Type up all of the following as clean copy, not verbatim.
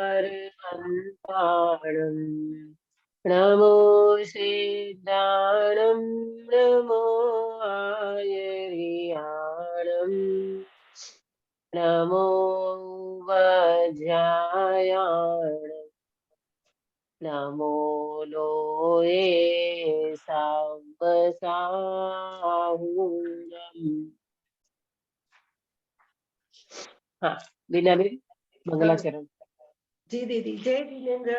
अर्हन्ताणम् नमो सिद्धाणं नमो आयर्याणम् नमो वज्रायाणम् नमो लोये साम्बसाहूरम्। हाँ, बीना भी मंगलाचरण। जी दीदी, जय जिनेन्द्र।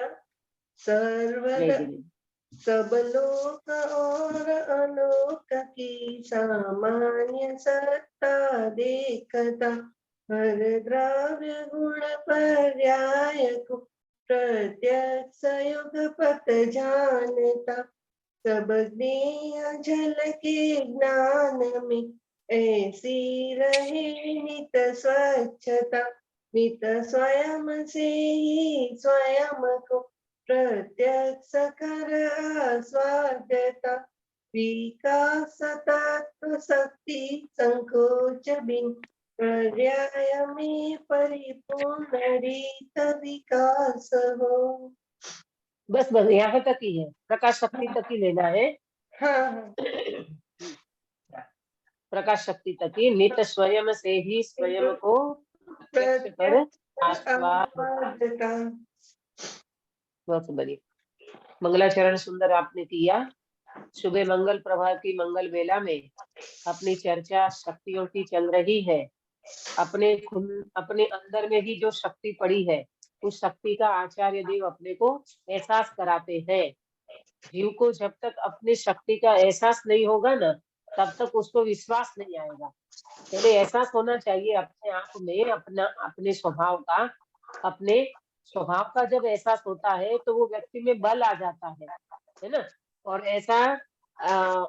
सर्वद जय जिनेन्द्र। सब लोक और अलोक की सामान्य सत्ता देखता, हर द्रव्य गुण पर्याय को प्रत्यक्ष युगपत जानता, सब ज्ञेय झलके ज्ञान में ऐसी रहे नित स्वच्छता, नित स्वयं से ही स्वयं को प्रत्यक्ष कर स्वाद्यता, विकास तत्व शक्ति संकोच बिन पर्याय में परिपूर्ण रीत विकास हो। बस बस यहाँ तक ही है, प्रकाश शक्ति तक ही लेना है। हाँ, प्रकाश शक्ति तक ही, नित स्वयं से ही स्वयं को प्रत्यक्ष कर आस्वाद्यता। बहुत बढ़िया, मंगलाचरण सुंदर आपने किया। सुबह मंगल प्रभात की मंगल बेला में अपनी चर्चा शक्तियों की चल रही है। अपने अंदर में ही जो शक्ति पड़ी है, उस शक्ति का आचार्य देव अपने को एहसास कराते हैं। जीव को जब तक अपनी शक्ति का एहसास नहीं होगा ना, तब तक उसको विश्वास नहीं आएगा। पहले एहसास होना चाहिए अपने आप में, अपने स्वभाव का। अपने स्वभाव का जब एहसास होता है तो वो व्यक्ति में बल आ जाता है ना। और ऐसा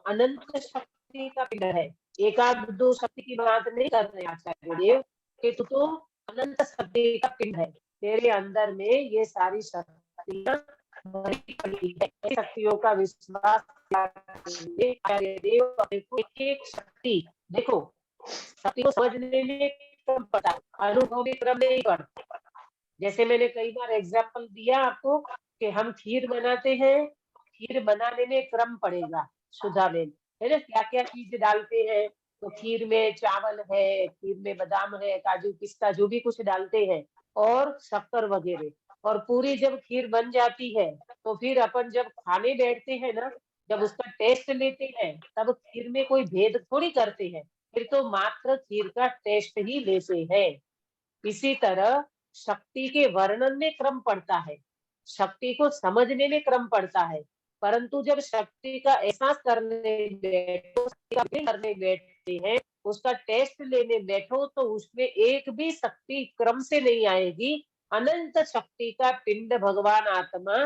अनंत शक्ति का पिंड है। एकाध दो शक्ति की बात नहीं कर रहे आचार्य देव कि तू तो अनंत शक्ति का पिंड है, तेरे अंदर में ये सारी शक्तियां भरी पड़ी है। शक्तियों का विश्वास आचार्य देव एक एक शक्ति, देखो शक्ति को समझने में क्रम पड़ता है, अनुभव में क्रम नहीं पड़ता। जैसे मैंने कई बार एग्जाम्पल दिया आपको कि हम खीर बनाते हैं, खीर बनाने में क्रम पड़ेगा सुधा में, है ना। क्या क्या चीज डालते हैं, तो खीर में चावल है, खीर में बादाम है, काजू पिस्ता जो भी कुछ डालते हैं, और शक्कर वगैरह। और पूरी जब खीर बन जाती है तो फिर अपन जब खाने बैठते हैं ना, जब उसका टेस्ट लेते हैं, तब खीर में कोई भेद थोड़ी करते हैं, फिर तो मात्र खीर का टेस्ट ही लेते हैं। इसी तरह शक्ति के वर्णन में क्रम पड़ता है, शक्ति को समझने में क्रम पड़ता है, परंतु जब शक्ति का एहसास करने बैठते हैं, उसका टेस्ट लेने बैठो, तो उसमें एक भी शक्ति क्रम से नहीं आएगी। अनंत शक्ति का पिंड भगवान आत्मा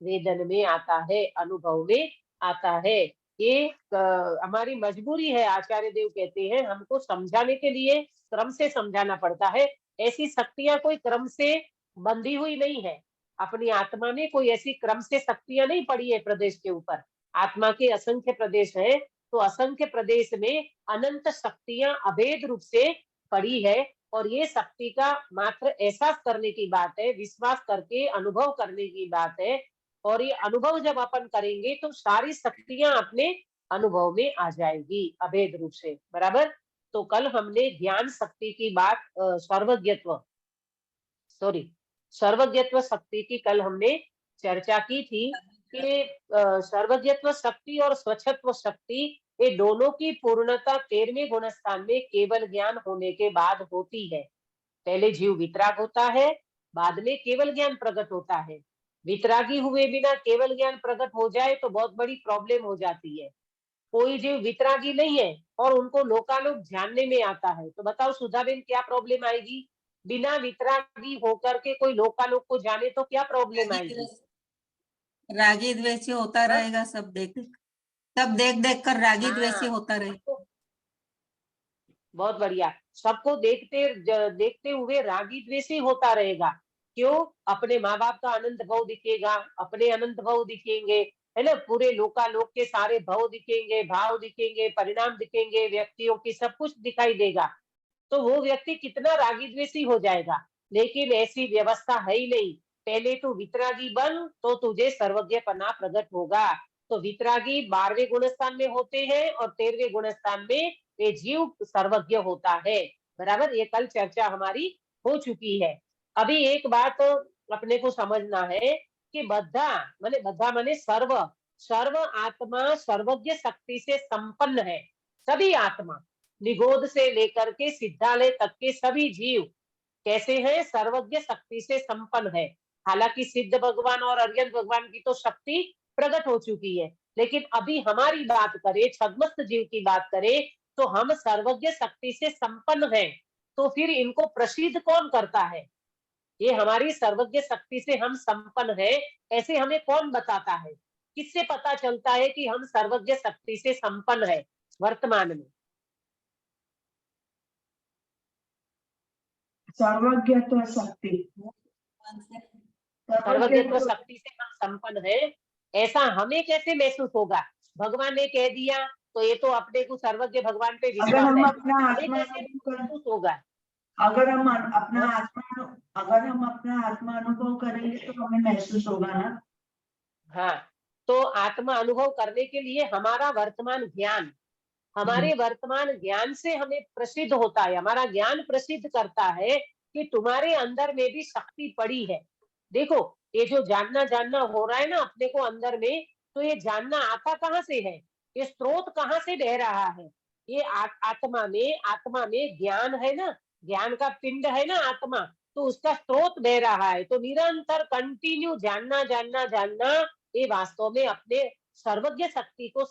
वेदन में आता है, अनुभव में आता है। ये हमारी मजबूरी है। आचार्य देव कहते हैं हमको समझाने के लिए क्रम से समझाना पड़ता है। ऐसी शक्तियां कोई क्रम से बंधी हुई नहीं है। अपनी आत्मा में कोई ऐसी क्रम से शक्तियां नहीं पड़ी है प्रदेश के ऊपर। आत्मा के असंख्य प्रदेश है, तो असंख्य प्रदेश में अनंत शक्तियां अभेद रूप से पड़ी है। और ये शक्ति का मात्र एहसास करने की बात है, विश्वास करके अनुभव करने की बात है। और ये अनुभव जब अपन करेंगे तो सारी शक्तियां अपने अनुभव में आ जाएगी अभेद रूप से, बराबर। तो कल हमने ज्ञान शक्ति की बात, सर्वज्ञत्व शक्ति की कल हमने चर्चा की थी कि सर्वज्ञत्व शक्ति और स्वच्छत्व शक्ति, ये दोनों की पूर्णता 13वें गुणस्थान में केवल ज्ञान होने के बाद होती है। पहले जीव वितराग होता है, बाद में केवल ज्ञान प्रकट होता है। वितरागी हुए बिना केवल ज्ञान प्रकट हो जाए तो बहुत बड़ी प्रॉब्लम हो जाती है। कोई जीव वितरागी नहीं है और उनको लोकालोक जानने में आता है, तो बताओ सुधाबेन क्या प्रॉब्लम आएगी। बिना वितरागी होकर के कोई लोकालोक को जाने तो क्या प्रॉब्लम आएगी। रागी द्वेषी होता रहेगा, सब देख देख कर रागी द्वेषी होता रहेगा। बहुत बढ़िया, सबको देखते हुए रागी द्वेषी होता रहेगा। क्यों? अपने माँ बाप का अनंत भाव दिखेगा, अपने अनंत भाव दिखेंगे, है ना। पूरे लोकालोक के सारे भाव दिखेंगे, भाव दिखेंगे, परिणाम दिखेंगे, व्यक्तियों की सब कुछ दिखाई देगा। तो वो व्यक्ति कितना रागी द्वेषी हो जाएगा। लेकिन ऐसी व्यवस्था है ही नहीं। पहले तू वितरागी बन तो तुझे सर्वज्ञपना प्रकट होगा। तो वितरागी 12वें गुणस्थान में होते हैं और 13वें गुणस्थान में ये जीव सर्वज्ञ होता है। बराबर, ये कल चर्चा हमारी हो चुकी है। अभी एक बात अपने को समझना है कि बद्धा माने सर्व, सर्व आत्मा सर्वज्ञ शक्ति से संपन्न है। सभी आत्मा, निगोद से लेकर के सिद्धालय तक के सभी जीव कैसे हैं? सर्वज्ञ शक्ति से संपन्न है। हालांकि सिद्ध भगवान और अर्यंत भगवान की तो शक्ति प्रकट हो चुकी है, लेकिन अभी हमारी बात करें, छद्मस्त जीव की बात करें, तो हम सर्वज्ञ शक्ति से संपन्न हैं। तो फिर इनको प्रसिद्ध कौन करता है? ये हमारी सर्वज्ञ शक्ति से हम संपन्न है, ऐसे हमें कौन बताता है? किससे पता चलता है कि हम सर्वज्ञ शक्ति से संपन्न है वर्तमान में? सर्वज्ञत्व शक्ति, सर्वज्ञत्व शक्ति से हम संपन्न है, ऐसा हमें कैसे महसूस होगा? भगवान ने कह दिया तो ये तो अपने को सर्वज्ञ भगवान पे अगर विश्वास हम है, अपना हमें आत्मा कैसे महसूस होगा? अगर हम अपना आत्मा अनुभव करेंगे तो हमें महसूस होगा ना। हाँ, तो आत्मा अनुभव करने के लिए हमारा वर्तमान ज्ञान, हमारे वर्तमान ज्ञान से हमें प्रसिद्ध होता है, हमारा ज्ञान प्रसिद्ध करता है कि तुम्हारे अंदर में भी शक्ति पड़ी है। देखो, ये जो जानना हो रहा है ना अपने को अंदर में, तो ये जानना आता कहाँ से है? ये स्रोत कहाँ से बह रहा है? ये आत्मा में ज्ञान है ना, ज्ञान का पिंड है ना आत्मा, तो उसका स्रोत बह रहा है। तो निरंतर कंटिन्यू जानना ये वास्तव में अपने सर्वज्ञ शक्ति को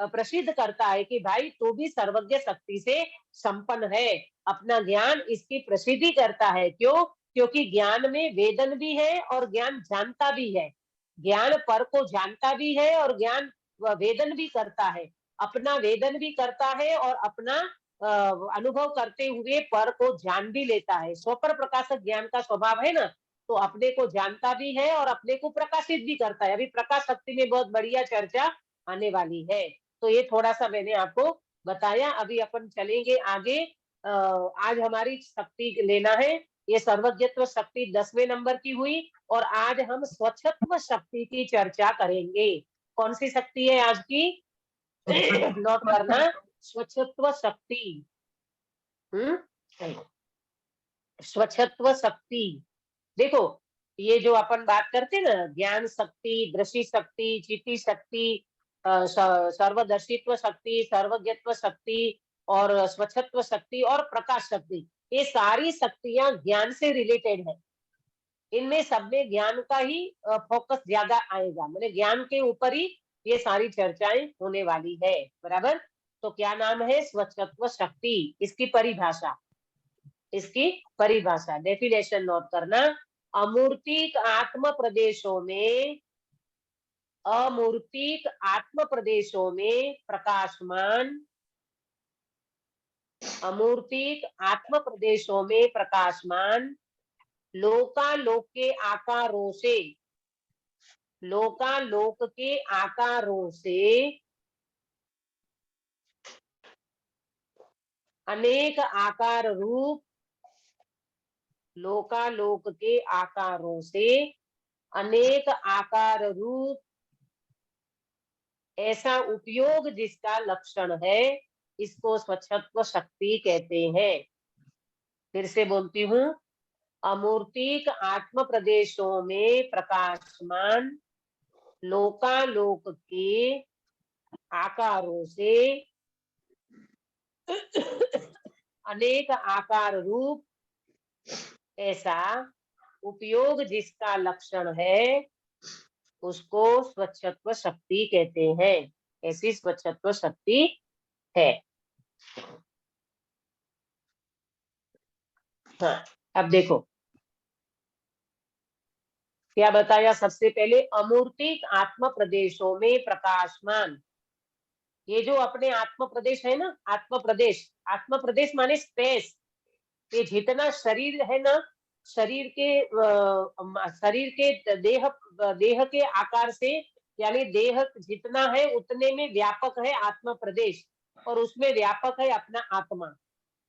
प्रसिद्ध करता है कि भाई तू भी सर्वज्ञ शक्ति से संपन्न है। अपना ज्ञान इसकी प्रसिद्धि करता है। क्यों? क्योंकि ज्ञान में वेदन भी है और ज्ञान जानता भी है। ज्ञान पर को जानता भी है और ज्ञान वेदन भी करता है। अपना वेदन भी करता है और अपना अनुभव करते हुए पर को जान भी लेता है। स्वपर प्रकाशक ज्ञान का स्वभाव है ना, तो अपने को जानता भी है और अपने को प्रकाशित भी करता है। अभी प्रकाश शक्ति में बहुत बढ़िया चर्चा आने वाली है, तो ये थोड़ा सा मैंने आपको बताया। अभी अपन चलेंगे आगे। आज हमारी शक्ति लेना है, ये सर्वज्ञत्व शक्ति 10वें नंबर की हुई, और आज हम स्वच्छत्व शक्ति की चर्चा करेंगे। कौन सी शक्ति है आज की? नोट करना, स्वच्छत्व शक्ति। स्वच्छत्व शक्ति। देखो, ये जो अपन बात करते ना, ज्ञान शक्ति, दृष्टि शक्ति, चिति शक्ति, सर्वदर्शित्व शक्ति, सर्वज्ञत्व शक्ति और स्वच्छत्व शक्ति और प्रकाश शक्ति, ये सारी शक्तियां ज्ञान से रिलेटेड है। इनमें सब में ज्ञान का ही फोकस ज्यादा आएगा, मतलब ज्ञान के ऊपर ही ये सारी चर्चाएं होने वाली है। बराबर, तो क्या नाम है? स्वच्छत्व शक्ति। इसकी परिभाषा डेफिनेशन नोट करना। अमूर्तिक आत्म प्रदेशों में प्रकाशमान लोकालोक के आकारों से अनेक आकार रूप, लोकालोक के आकारों से अनेक आकार रूप ऐसा उपयोग जिसका लक्षण है, इसको स्वच्छत्व शक्ति कहते हैं। फिर से बोलती हूँ, अमूर्तिक आत्म प्रदेशों में प्रकाशमान लोकालोक के आकारों से अनेक आकार रूप ऐसा उपयोग जिसका लक्षण है, उसको स्वच्छत्व शक्ति कहते हैं। ऐसी स्वच्छत्व शक्ति है। हाँ, अब देखो क्या बताया। सबसे पहले अमूर्तिक आत्म प्रदेशों में प्रकाशमान, ये जो अपने आत्म प्रदेश है ना, आत्म प्रदेश माने स्पेस, ये जितना शरीर है ना, शरीर के देह के आकार से, यानी देह जितना है उतने में व्यापक है आत्म प्रदेश, और उसमें व्यापक है अपना आत्मा।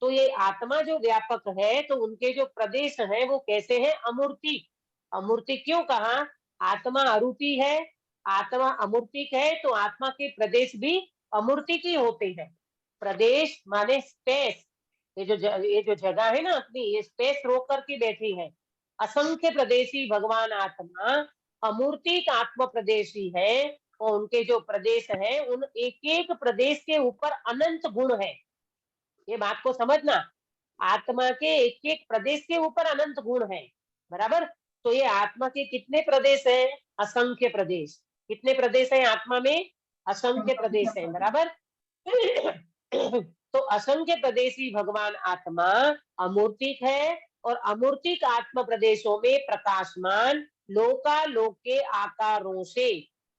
तो ये आत्मा जो व्यापक है, तो उनके जो प्रदेश है वो कैसे है? अमूर्तिक। अमूर्तिक क्यों कहा? आत्मा अरूपी है, आत्मा अमूर्तिक है, तो आत्मा के प्रदेश भी अमूर्तिक ही होते हैं। प्रदेश माने स्पेस, ये जो जगह है ना अपनी, ये स्पेस रोक करके बैठी है। असंख्य प्रदेशी भगवान आत्मा अमूर्तिक आत्म प्रदेशी है, और उनके जो प्रदेश है उन एक एक प्रदेश के ऊपर अनंत गुण है। ये बात को समझना, आत्मा के एक एक प्रदेश के ऊपर अनंत गुण है, बराबर। तो ये आत्मा के कितने प्रदेश हैं? असंख्य प्रदेश। कितने प्रदेश हैं आत्मा में? असंख्य प्रदेश हैं, बराबर। तो असंख्य प्रदेशी भगवान आत्मा अमूर्तिक है, और अमूर्तिक आत्म प्रदेशों में प्रकाशमान लोकालोक के आकारों से,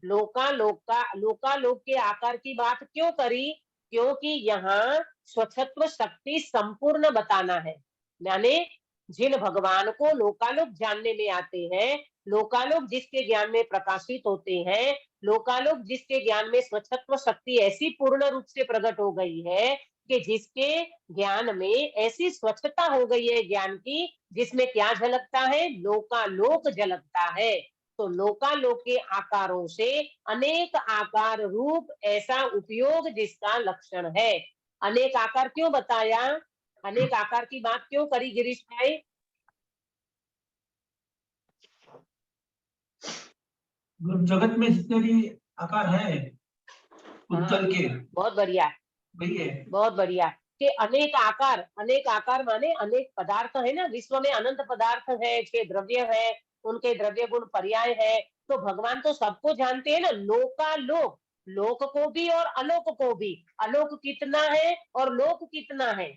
लोकालोक के आकार की बात क्यों करी? क्योंकि यहाँ स्वच्छत्व शक्ति संपूर्ण बताना है। यानी जिन भगवान को लोकालोक जानने में आते हैं, लोकालोक जिसके ज्ञान में प्रकाशित होते हैं, लोकालोक जिसके ज्ञान में स्वच्छत्व शक्ति ऐसी पूर्ण रूप से प्रकट हो गई है कि जिसके ज्ञान में ऐसी स्वच्छता हो गई है ज्ञान की, जिसमें क्या झलकता है? लोकालोक झलकता है। तो लोकालोक के आकारों से अनेक आकार रूप ऐसा उपयोग जिसका लक्षण है। अनेक आकार क्यों बताया? अनेक आकार की बात क्यों करी गिरीश भाई? जगत में जितने भी आकार है उत्तल के, बहुत बढ़िया, वही है। बहुत बढ़िया। कि अनेक आकार माने अनेक पदार्थ है ना, विश्व में अनंत पदार्थ है, 6 द्रव्य है, उनके द्रव्य गुण पर्याय है। तो भगवान तो सबको जानते हैं ना, लोकालोक, लोक को भी और अलोक को भी। अलोक कितना है और लोक कितना है?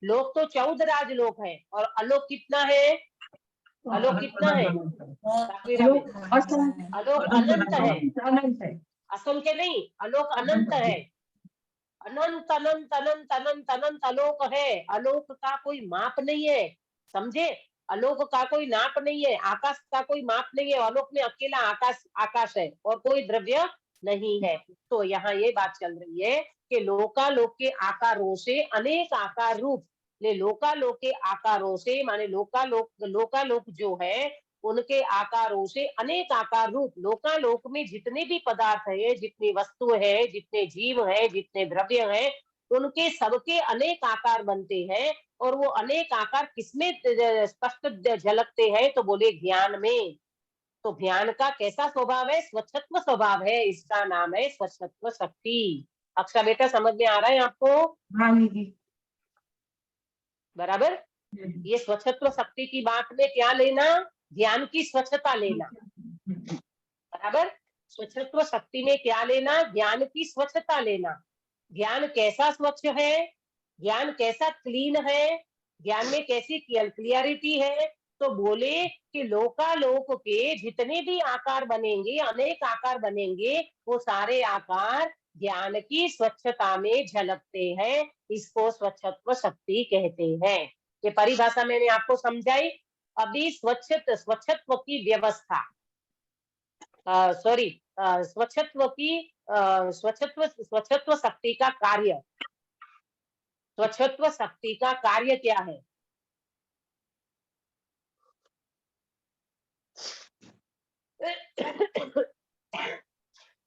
लोक तो 14 राजलोक है, और अलोक कितना है? अलोक कितना है? अलोक अनंत है, अनंत है। असंख्य नहीं, अलोक अनंत है। अनंत अनंत अनंत अनंत अनंत आलोक है। आलोक का कोई माप नहीं है, समझे? आलोक का कोई नाप नहीं है, आकाश का कोई माप नहीं है। आलोक में अकेला आकाश आकाश है और कोई द्रव्य नहीं है। तो यहाँ ये बात चल रही है कि लोकालोक के आकारों से अनेक आकार रूप, ले लोकालोक के आकारों से माने लोकालोक जो है उनके आकारों से अनेक आकार रूप, लोकालोक में जितने भी पदार्थ है, जितनी वस्तु है, जितने जीव है, जितने द्रव्य है, उनके सबके अनेक आकार बनते हैं। और वो अनेक आकार किसमें स्पष्ट झलकते हैं? तो बोले ज्ञान में। तो ज्ञान का कैसा स्वभाव है? स्वच्छत्व स्वभाव है, इसका नाम है स्वच्छत्व शक्ति। अक्षा बेटा समझ में आ रहा है आपको? हाँ जी, बराबर। ये स्वच्छत्व शक्ति की बात में क्या लेना? ज्ञान की स्वच्छता लेना, बराबर। स्वच्छत्व शक्ति में क्या लेना? ज्ञान की स्वच्छता लेना। ज्ञान कैसा स्वच्छ है? ज्ञान कैसा क्लीन है? ज्ञान में कैसी क्लियरिटी है? तो बोले कि लोकालोक के जितने भी आकार बनेंगे, अनेक आकार बनेंगे, वो सारे आकार ज्ञान की स्वच्छता में झलकते हैं। इसको स्वच्छत्व शक्ति कहते हैं। ये परिभाषा मैंने आपको समझाई। अभी स्वच्छत्व की व्यवस्था, स्वच्छत्व शक्ति का कार्य, स्वच्छत्व शक्ति का कार्य क्या है?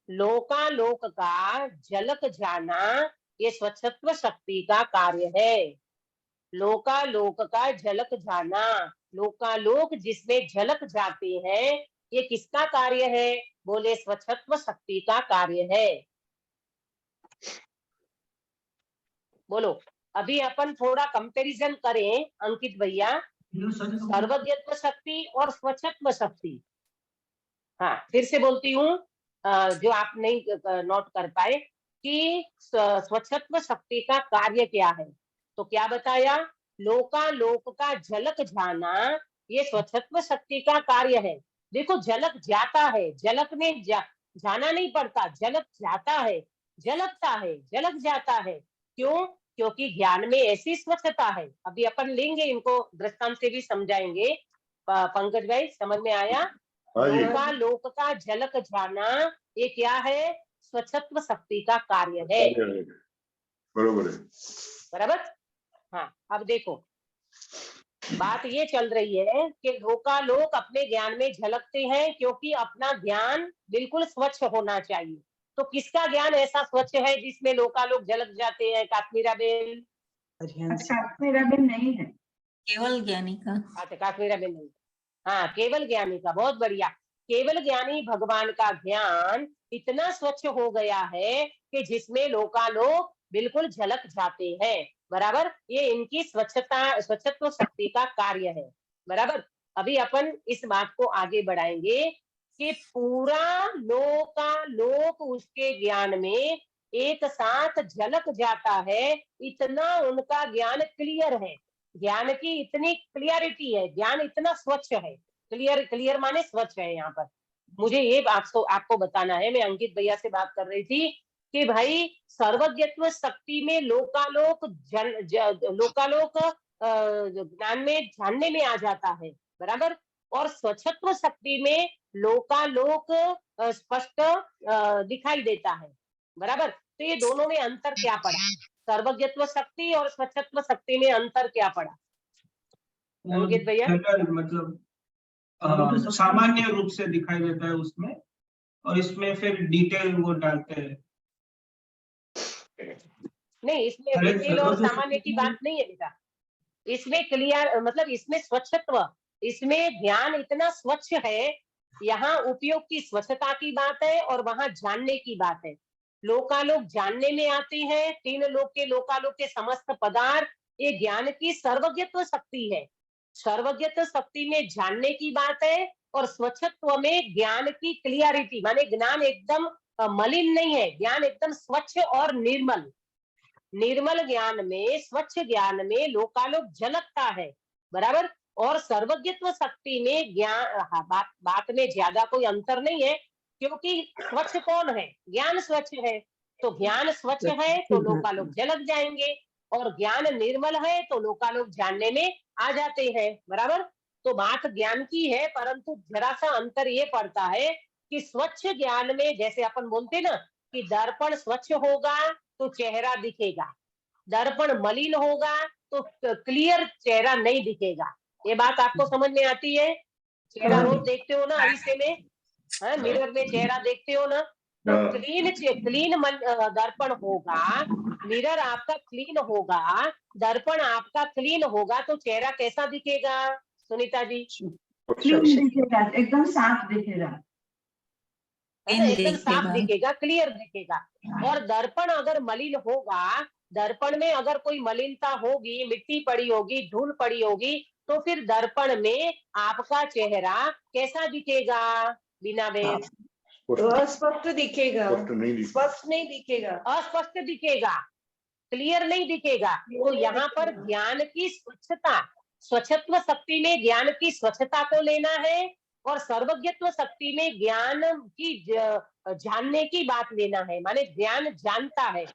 लोकालोक का झलक जाना, ये स्वच्छत्व शक्ति का कार्य है। लोकालोक का झलक जाना, लोकालोक जिसमें झलक जाते हैं, ये किसका कार्य है? बोले स्वच्छत्व शक्ति का कार्य है। बोलो, अभी अपन थोड़ा कंपैरिजन करें अंकित भैया, सर्वज्ञत्व शक्ति और स्वच्छत्व शक्ति। हाँ, फिर से बोलती हूँ, जो आप नहीं नोट कर पाए कि स्वच्छत्व शक्ति का कार्य क्या है। तो क्या बताया? लोकालोक का झलक जाना, ये स्वच्छत्व शक्ति का कार्य है। देखो, झलक जाता है, झलक में जाना नहीं पड़ता, झलक जाता है, झलकता है, झलक जाता है। क्यों? क्योंकि ज्ञान में ऐसी स्वच्छता है। अभी अपन लेंगे, इनको दृष्टांत से भी समझाएंगे। पंकज भाई समझ में आया? लोकालोक का झलक जाना, ये क्या है? स्वच्छत्व शक्ति का कार्य है। बरोबर है। बराबर। हाँ, अब देखो, बात ये चल रही है कि लोकालोक अपने ज्ञान में झलकते हैं क्योंकि अपना ज्ञान बिल्कुल स्वच्छ होना चाहिए। तो किसका ज्ञान ऐसा स्वच्छ है जिसमें लोकालोक झलक जाते हैं? काश्मीरा बेन। अच्छा मेरा भी नहीं है। केवल ज्ञानी का। अच्छा, काश्मीरा बेन नहीं। हाँ, केवल ज्ञानी का, बहुत बढ़िया। केवल ज्ञानी भगवान का ज्ञान इतना स्वच्छ हो गया है कि जिसमें लोकालोक बिल्कुल झलक जाते हैं। बराबर, ये इनकी स्वच्छत्व शक्ति का कार्य है। बराबर, अभी अपन इस बात को आगे बढ़ाएंगे कि पूरा लोकालोक उसके ज्ञान में एक साथ झलक जाता है। इतना उनका ज्ञान क्लियर है, ज्ञान की इतनी क्लियरिटी है, ज्ञान इतना स्वच्छ है। क्लियर माने स्वच्छ है। यहाँ पर मुझे ये आपको बताना है, मैं अंकित भैया से बात कर रही थी कि भाई सर्वज्ञत्व शक्ति में लोकालोक लोकालोक ज्ञान में जानने में आ जाता है। बराबर, और स्वच्छत्व शक्ति में लोकालोक स्पष्ट दिखाई देता है। बराबर, तो ये दोनों में अंतर क्या पड़ा? सर्वज्ञत्व शक्ति और स्वच्छत्व शक्ति में अंतर क्या पड़ा अंकित भैया? मतलब सामान्य रूप से दिखाई देता है उसमें, और इसमें फिर डिटेल वो डालते हैं। नहीं, इसमें डिटेल और सामान्य की बात नहीं है बेटा। इसमें क्लियर मतलब इसमें स्वच्छत्व, इसमें ज्ञान इतना स्वच्छ है। यहाँ उपयोग की स्वच्छता की बात है और वहां जानने की बात है। लोकालोक जानने में आती है, तीन लोक के लोकालोक के समस्त पदार्थ, ये ज्ञान की सर्वज्ञत्व शक्ति है। सर्वज्ञत्व शक्ति में जानने की बात है और स्वच्छत्व में ज्ञान की क्लियरिटी, माने ज्ञान एकदम मलिन नहीं है, ज्ञान एकदम स्वच्छ और निर्मल। निर्मल ज्ञान में, स्वच्छ ज्ञान में लोकालोक झलकता है। बराबर, और सर्वज्ञत्व शक्ति में ज्ञान, बात में ज्यादा कोई अंतर नहीं है क्योंकि स्वच्छ कौन है? ज्ञान स्वच्छ है। तो ज्ञान स्वच्छ है तो लोकालोक झलक जाएंगे, और ज्ञान निर्मल है तो लोकालोक जानने में आ जाते हैं। बराबर, तो बात ज्ञान की है, परंतु जरा सा अंतर ये पड़ता है कि स्वच्छ ज्ञान में जैसे अपन बोलते ना कि दर्पण स्वच्छ होगा तो चेहरा दिखेगा, दर्पण मलिन होगा तो क्लियर चेहरा नहीं दिखेगा। ये बात आपको समझ में आती है? चेहरा रोज देखते हो ना अरीसे में, मिरर में चेहरा देखते हो ना, तो क्लीन दर्पण होगा, मिरर आपका क्लीन होगा, दर्पण आपका क्लीन होगा तो चेहरा कैसा दिखेगा सुनीता जी? क्लीन दिखेगा, एकदम साफ दिखेगा, है ना, एकदम साफ दिखेगा, क्लियर दिखेगा। और दर्पण अगर मलिन होगा, दर्पण में अगर कोई मलिनता होगी, मिट्टी पड़ी होगी, धूल पड़ी होगी, तो फिर दर्पण में आपका चेहरा कैसा दिखेगा? बिना बेन अस्पष्ट दिखेगा, स्पष्ट नहीं दिखेगा, अस्पष्ट दिखेगा, क्लियर नहीं दिखेगा। तो यहाँ पर ज्ञान की स्वच्छता, स्वच्छत्व शक्ति में ज्ञान की स्वच्छता को लेना है और सर्वज्ञत्व शक्ति में ज्ञान की जानने की बात लेना है। माने ज्ञान जानता है,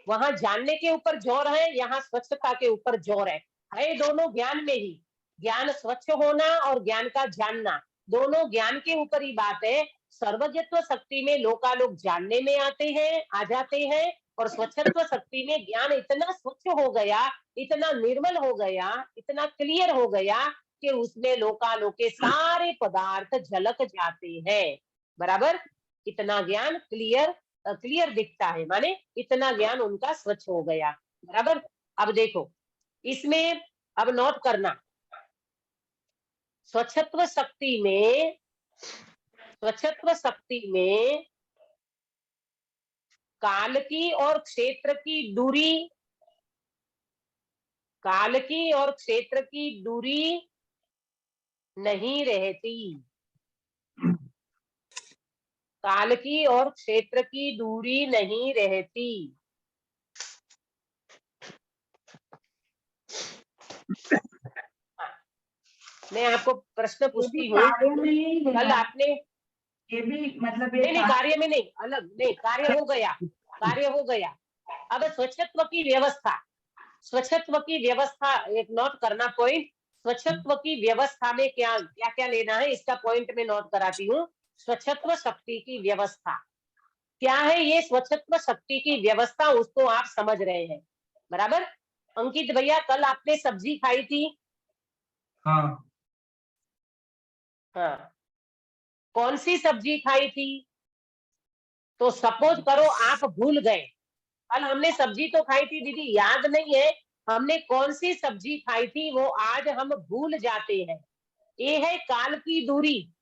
वहां जानने के ऊपर जोर है, यहाँ स्वच्छता के ऊपर जोर है दोनों ज्ञान में ही। ज्ञान स्वच्छ होना और ज्ञान का जानना, दोनों ज्ञान के ऊपर ही बात है। सर्वज्ञत्व शक्ति में लोकालोक जानने में आते हैं, आ जाते हैं, और स्वच्छत्व शक्ति में ज्ञान इतना स्वच्छ हो गया, इतना निर्मल हो गया, इतना क्लियर हो गया कि उसमें लोकालोक के सारे पदार्थ झलक जाते हैं। बराबर, इतना ज्ञान क्लियर दिखता है, माने इतना ज्ञान उनका स्वच्छ हो गया। बराबर, अब देखो इसमें, अब नोट करना, स्वच्छत्व शक्ति में काल की और क्षेत्र की दूरी, काल की और क्षेत्र की दूरी नहीं रहती, काल की और क्षेत्र की दूरी नहीं रहती। मैं आपको प्रश्न पूछती हूँ, कल आपने, ये भी मतलब नहीं कार्य में नहीं, अलग नहीं, कार्य हो गया, कार्य हो गया। अब स्वच्छत्व की व्यवस्था, स्वच्छत्व की व्यवस्था एक नोट करना पॉइंट, स्वच्छत्व की व्यवस्था में क्या क्या क्या लेना है इसका पॉइंट में नोट कराती हूँ। स्वच्छत्व शक्ति की व्यवस्था क्या है? ये स्वच्छत्व शक्ति की व्यवस्था, उसको आप समझ रहे हैं। बराबर, अंकित भैया कल आपने सब्जी खाई थी, हाँ हाँ, कौन सी सब्जी खाई थी? तो सपोज करो आप भूल गए, कल हमने सब्जी तो खाई थी दीदी, याद नहीं है हमने कौन सी सब्जी खाई थी, वो आज हम भूल जाते हैं। ये है काल की दूरी।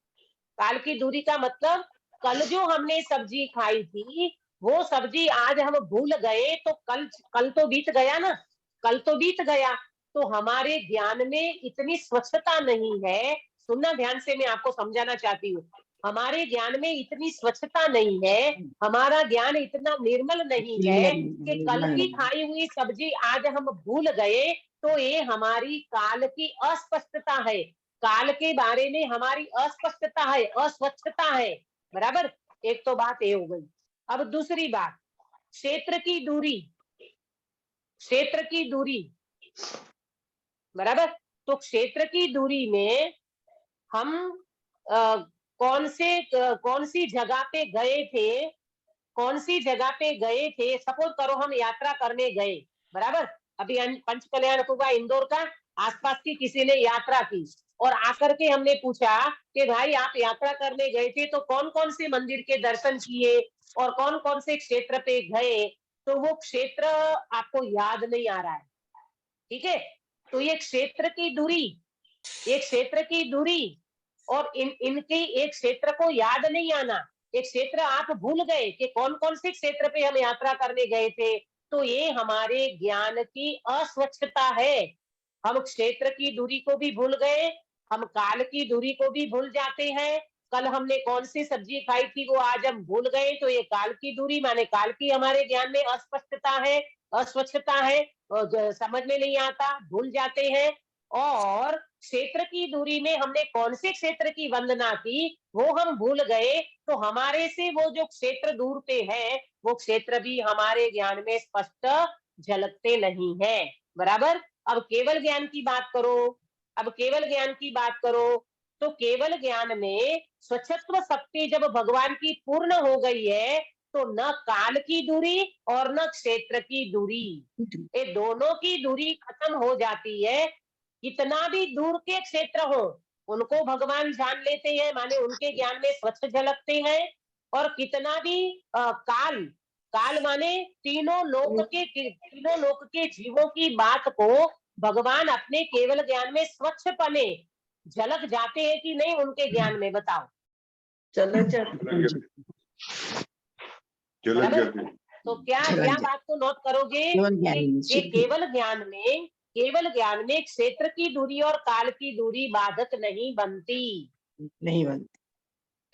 काल की दूरी का मतलब कल जो हमने सब्जी खाई थी वो सब्जी आज हम भूल गए, तो कल तो बीत गया ना, कल तो बीत गया। तो हमारे ज्ञान में इतनी स्वच्छता नहीं है, सुनना ध्यान से, मैं आपको समझाना चाहती हूँ। हमारे ज्ञान में इतनी स्वच्छता नहीं है, हमारा ज्ञान इतना निर्मल नहीं है कि कल की खाई हुई सब्जी आज हम भूल गए, तो ये हमारी काल की अस्पष्टता है, काल के बारे में हमारी अस्पष्टता है, अस्वच्छता है। बराबर, एक तो बात ये हो गई। अब दूसरी बात, क्षेत्र की दूरी, क्षेत्र की दूरी, बराबर। तो क्षेत्र की दूरी में हम कौन सी जगह पे गए थे, कौन सी जगह पे गए थे, सपोज करो हम यात्रा करने गए, बराबर। अभी पंचकल्याण हुआ इंदौर का, आसपास की किसी ने यात्रा की और आकर के हमने पूछा कि भाई आप यात्रा करने गए थे तो कौन कौन से मंदिर के दर्शन किए और कौन कौन से क्षेत्र पे गए, तो वो क्षेत्र आपको याद नहीं आ रहा है, ठीक है। तो ये क्षेत्र की दूरी, एक क्षेत्र की दूरी और इनके एक क्षेत्र को याद नहीं आना, एक क्षेत्र आप भूल गए कि कौन कौन से क्षेत्र पे हम यात्रा करने गए थे, तो ये हमारे ज्ञान की अस्वच्छता है। हम क्षेत्र की दूरी को भी भूल गए, हम काल की दूरी को भी भूल जाते हैं। कल हमने कौन सी सब्जी खाई थी वो आज हम भूल गए, तो ये काल की दूरी माने काल की हमारे ज्ञान में अस्पष्टता है, अस्वच्छता है, और समझ में नहीं आता, भूल जाते हैं। और क्षेत्र की दूरी में हमने कौन से क्षेत्र की वंदना की वो हम भूल गए, तो हमारे से वो जो क्षेत्र दूर पे है वो क्षेत्र भी हमारे ज्ञान में स्पष्ट झलकते नहीं है, बराबर। अब केवल ज्ञान की बात करो, अब केवल ज्ञान की बात करो, तो केवल ज्ञान में स्वच्छत्व शक्ति जब भगवान की पूर्ण हो गई है, तो न काल की दूरी और न क्षेत्र की दूरी, ये दोनों की दूरी खत्म हो जाती है। कितना भी दूर के क्षेत्र हो उनको भगवान जान लेते हैं, माने उनके ज्ञान में स्वच्छ झलकते हैं। और कितना भी काल, काल माने तीनों लोक के जीवों की बात को भगवान अपने केवल ज्ञान में स्वच्छ पने झलक जाते हैं कि नहीं उनके ज्ञान में, बताओ। चलो बराबर? तो क्या क्या बात को नोट करोगे कि केवल ज्ञान में क्षेत्र की दूरी और काल की दूरी बाधक नहीं बनती, नहीं बनती।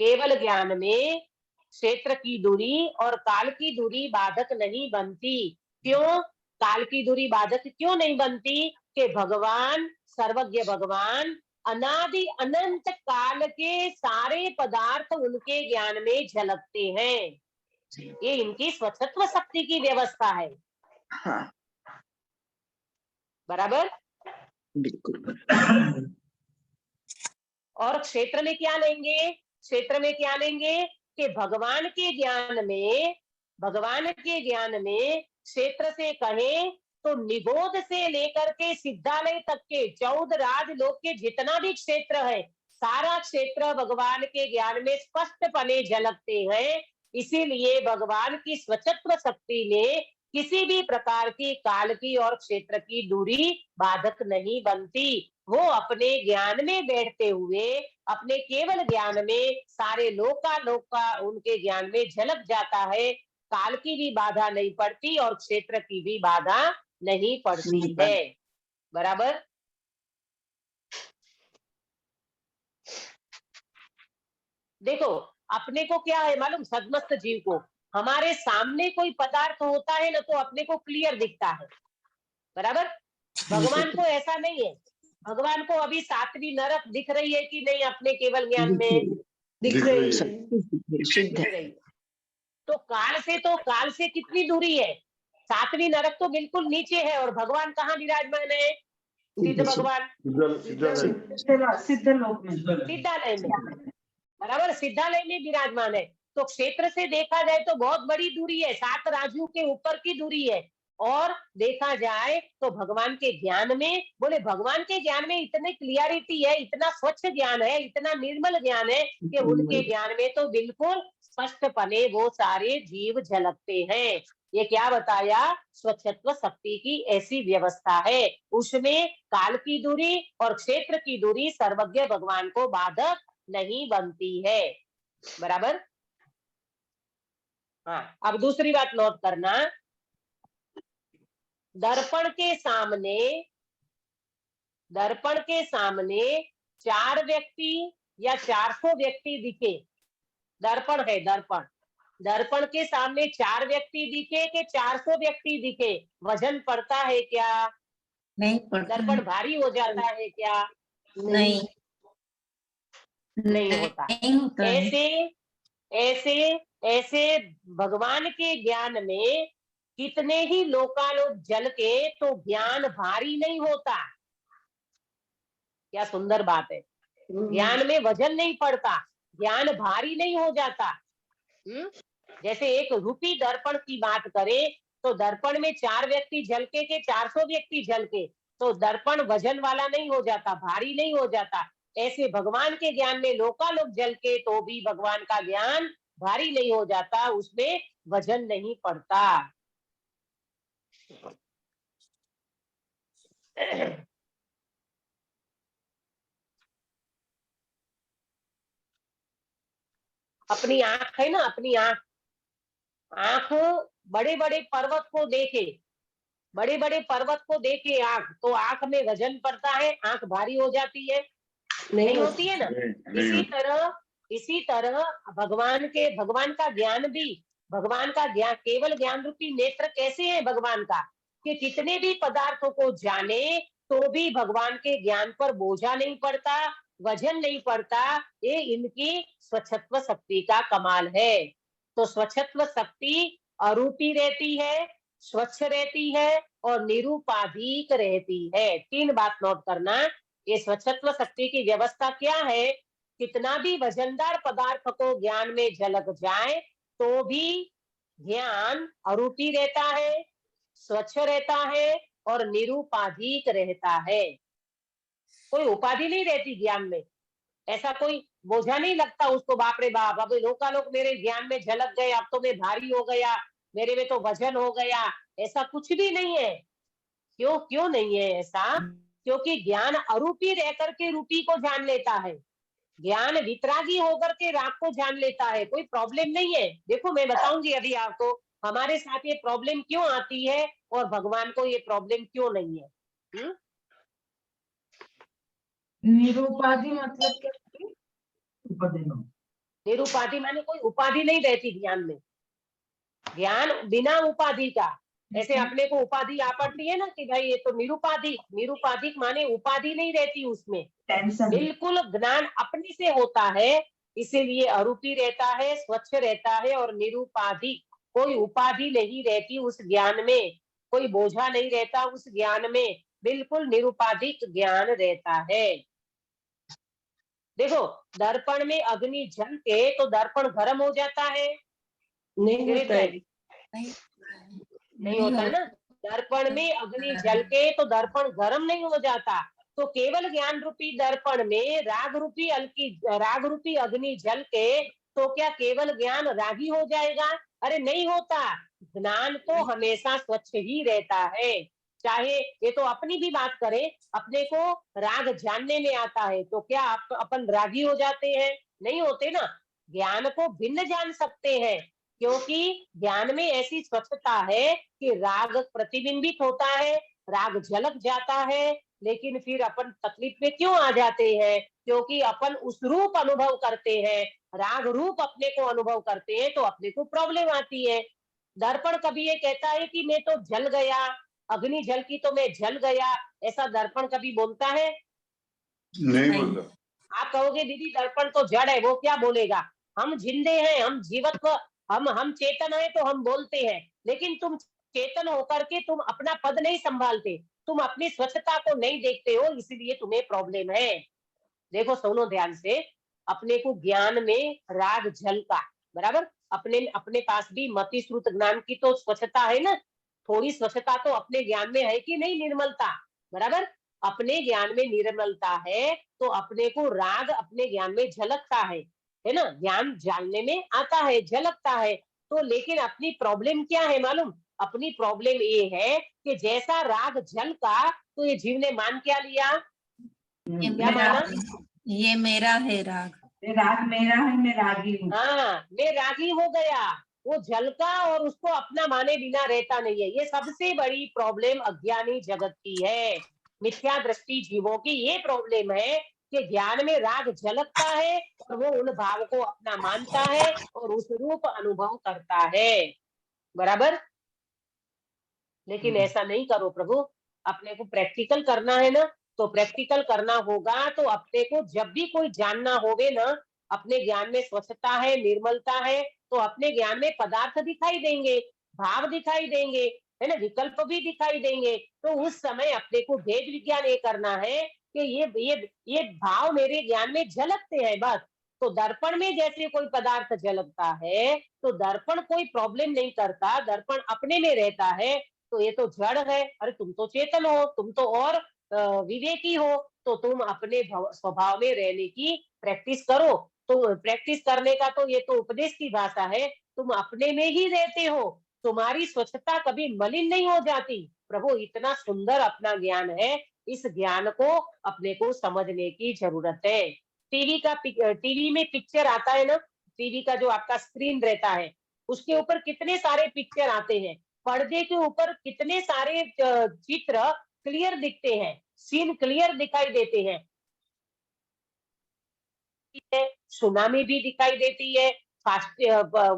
केवल ज्ञान में क्षेत्र की दूरी और काल की दूरी बाधक नहीं बनती। क्यों काल की दूरी बाधक क्यों नहीं बनती? कि भगवान, सर्वज्ञ भगवान अनादि अनंत काल के सारे पदार्थ उनके ज्ञान में झलकते हैं, ये इनकी स्वच्छत्व शक्ति की व्यवस्था है। हाँ बराबर, बिल्कुल। और क्षेत्र में क्या लेंगे, क्षेत्र में क्या लेंगे कि भगवान के ज्ञान में क्षेत्र से कहें तो निगोद से लेकर के सिद्धालय तक के 14 राजलोक के जितना भी क्षेत्र है, सारा क्षेत्र भगवान के ज्ञान में स्पष्टपने झलकते हैं। इसीलिए भगवान की स्वच्छत्व शक्ति में किसी भी प्रकार की काल की और क्षेत्र की दूरी बाधक नहीं बनती। वो अपने ज्ञान में बैठते हुए अपने केवल ज्ञान में सारे लोका उनके ज्ञान में झलक जाता है, काल की भी बाधा नहीं पड़ती और क्षेत्र की भी बाधा नहीं पड़ती है। बराबर, देखो अपने को क्या है मालूम, सदमस्त जीव को हमारे सामने कोई पदार्थ होता है ना तो अपने को क्लियर दिखता है, बराबर। भगवान को ऐसा नहीं है, भगवान को अभी 7वीं नरक दिख रही है कि नहीं अपने केवल ज्ञान में? दिख रही है। तो काल से कितनी दूरी है? 7वीं नरक तो बिल्कुल नीचे है और भगवान कहाँ विराजमान है? सिद्ध भगवान सिद्धलोक में, सिद्धालय में, बराबर, सिद्धालय में विराजमान है। तो क्षेत्र से देखा जाए तो बहुत बड़ी दूरी है, 7 राजू के ऊपर की दूरी है। और देखा जाए तो भगवान के ज्ञान में, बोले भगवान के ज्ञान में इतनी क्लियरिटी है, इतना स्वच्छ ज्ञान है, इतना निर्मल ज्ञान है कि उनके ज्ञान में तो बिल्कुल स्पष्टपने वो सारे जीव झलकते हैं। ये क्या बताया? स्वच्छत्व शक्ति की ऐसी व्यवस्था है, उसमें काल की दूरी और क्षेत्र की दूरी सर्वज्ञ भगवान को बाधक नहीं बनती है। बराबर। हाँ, अब दूसरी बात नोट करना, दर्पण के सामने 4 व्यक्ति या 400 व्यक्ति दिखे, दर्पण है दर्पण, दर्पण के सामने 4 व्यक्ति दिखे कि 400 व्यक्ति दिखे, वजन पड़ता है क्या? नहीं पड़ता दर्पण है। भारी हो जाता है क्या? नहीं नहीं होता। नहीं होता है। ऐसे भगवान के ज्ञान में कितने ही लोकालोक जल के तो ज्ञान भारी नहीं होता। क्या सुंदर बात है। ज्ञान में वजन नहीं पड़ता, ज्ञान भारी नहीं हो जाता। जैसे एक रूपी दर्पण की बात करें तो दर्पण में 4 व्यक्ति झलके के 400 व्यक्ति झलके तो दर्पण वजन वाला नहीं हो जाता, भारी नहीं हो जाता। ऐसे भगवान के ज्ञान में लोकालोक झलके तो भी भगवान का ज्ञान भारी नहीं हो जाता, उसमें वजन नहीं पड़ता। अपनी आंख है ना, अपनी आंख बड़े बड़े पर्वत को देखे, बड़े बड़े पर्वत को देखे आंख, तो आंख में वजन पड़ता है, आंख भारी हो जाती है, नहीं होती है ना। इसी तरह भगवान का ज्ञान भी, भगवान का ज्ञान, केवल ज्ञान रूपी नेत्र कैसे है भगवान का कि कितने भी पदार्थों को जाने तो भी भगवान के ज्ञान पर बोझा नहीं पड़ता, वजन नहीं पड़ता। ये इनकी स्वच्छत्व शक्ति का कमाल है। तो स्वच्छत्व शक्ति अरूपी रहती है, स्वच्छ रहती है और निरूपाधिक रहती है। 3 बात नोट करना। ये स्वच्छत्व शक्ति की व्यवस्था क्या है? कितना भी वजनदार पदार्थ को ज्ञान में झलक जाए तो भी ज्ञान अरूपी रहता है, स्वच्छ रहता है और निरूपाधिक रहता है। कोई उपाधि नहीं रहती ज्ञान में, ऐसा कोई बोझा नहीं लगता उसको, बाप रे बाप अब लोकालोक मेरे ज्ञान में झलक गए, अब तो मैं भारी हो गया, मेरे में तो वजन हो गया, ऐसा कुछ भी नहीं है। क्यों नहीं है ऐसा? क्योंकि ज्ञान अरूपी रह करके रूपी को जान लेता है, ज्ञान वितरागी होकर के राग को जान लेता है, कोई प्रॉब्लम नहीं है। देखो मैं बताऊंगी अभी आपको हमारे साथ ये प्रॉब्लम क्यों आती है और भगवान को ये प्रॉब्लम क्यों नहीं है। निरूपाधि मतलब क्या? निरूपाधि माने कोई उपाधि नहीं रहती ज्ञान में, ज्ञान बिना उपाधि का। ऐसे अपने को उपाधि आ पड़ती है ना कि भाई ये तो निरूपाधिक, निरूपाधिक माने उपाधि नहीं रहती उसमें, टेंशन। बिल्कुल ज्ञान अपने से होता है, इसीलिए अरूपी रहता है, स्वच्छ रहता है और निरूपाधिक, कोई उपाधि नहीं रहती उस ज्ञान में, कोई बोझा नहीं रहता उस ज्ञान में, बिल्कुल निरूपाधिक ज्ञान रहता है। देखो दर्पण में अग्नि जल के तो दर्पण गर्म हो जाता है, नहीं होता है। नहीं होता ना। दर्पण में अग्नि जल के तो दर्पण गर्म नहीं हो जाता। तो केवल ज्ञान रूपी दर्पण में राग रूपी अग्नि जल के तो क्या केवल ज्ञान रागी हो जाएगा? अरे नहीं होता, ज्ञान तो हमेशा स्वच्छ ही रहता है। चाहे ये तो अपनी भी बात करें, अपने को राग जानने में आता है तो क्या अपन रागी हो जाते हैं? नहीं होते ना। ज्ञान को भिन्न जान सकते हैं क्योंकि ज्ञान में ऐसी स्वच्छता है कि राग प्रतिबिंबित होता है, राग झलक जाता है, लेकिन फिर अपन तकलीफ में क्यों आ जाते हैं? क्योंकि अपन उस रूप अनुभव करते हैं, राग रूप अपने को अनुभव करते हैं तो अपने को प्रॉब्लम आती है। दर्पण कभी ये कहता है कि मैं तो जल गया, अग्नि जल की तो मैं जल गया, ऐसा दर्पण कभी बोलता है? नहीं बोलता। आप कहोगे दीदी दर्पण तो जड़ है, वो क्या बोलेगा? हम जिंदे हैं, हम जीवत्व, हम चेतन है तो हम बोलते हैं, लेकिन तुम चेतन होकर के तुम अपना पद नहीं संभालते, तुम अपनी स्वच्छता को नहीं देखते हो, इसलिए तुम्हें प्रॉब्लम है। देखो सुनो ध्यान से, अपने को ज्ञान में राग झलका, बराबर, अपने पास भी मति श्रुत ज्ञान की तो स्वच्छता है ना, थोड़ी स्वच्छता तो अपने ज्ञान में है कि नहीं, निर्मलता, बराबर, अपने ज्ञान में निर्मलता है तो अपने को राग अपने ज्ञान में झलकता है ना, ज्ञान जानने में आता है, झलकता है। तो लेकिन अपनी प्रॉब्लम क्या है मालूम, अपनी प्रॉब्लम ये है कि जैसा राग झलका तो ये जीव ने मान क्या लिया, ये क्या मेरा माना, है, ये मेरा है राग, राग मेरा है, मैं रागी हूँ। हाँ मैं रागी हो गया, वो झलका और उसको अपना माने बिना रहता नहीं है। ये सबसे बड़ी प्रॉब्लम अज्ञानी जगत की है, मिथ्या दृष्टि जीवों की ये प्रॉब्लम है कि ज्ञान में राग झलकता है और वो उन भाव को अपना मानता है और उस रूप अनुभव करता है, बराबर। लेकिन ऐसा नहीं करो प्रभु, अपने को प्रैक्टिकल करना है ना, तो प्रैक्टिकल करना होगा तो अपने को जब भी कोई जानना होवे ना, अपने ज्ञान में स्वच्छता है, निर्मलता है, तो अपने ज्ञान में पदार्थ दिखाई देंगे, भाव दिखाई देंगे, है ना, विकल्प भी दिखाई देंगे। तो उस समय अपने को भेद विज्ञान ये करना है कि ये भाव मेरे ज्ञान में झलकते हैं बस। तो दर्पण में जैसे कोई पदार्थ झलकता है तो दर्पण कोई प्रॉब्लम नहीं करता, दर्पण अपने में रहता है। तो ये तो जड़ है, अरे तुम तो चेतन हो, तुम तो और विवेकी हो, तो तुम अपने स्वभाव में रहने की प्रैक्टिस करो। तो प्रैक्टिस करने का तो ये तो उपदेश की भाषा है, तुम अपने में ही रहते हो, तुम्हारी स्वच्छता कभी मलिन नहीं हो जाती। प्रभु इतना सुंदर अपना ज्ञान है, इस ज्ञान को अपने को समझने की जरूरत है। टीवी में पिक्चर आता है ना, टीवी का जो आपका स्क्रीन रहता है उसके ऊपर कितने सारे पिक्चर आते हैं, पर्दे के ऊपर कितने सारे चित्र क्लियर दिखते हैं, सीन क्लियर दिखाई देते हैं, सुनामी भी दिखाई देती है, फास्ट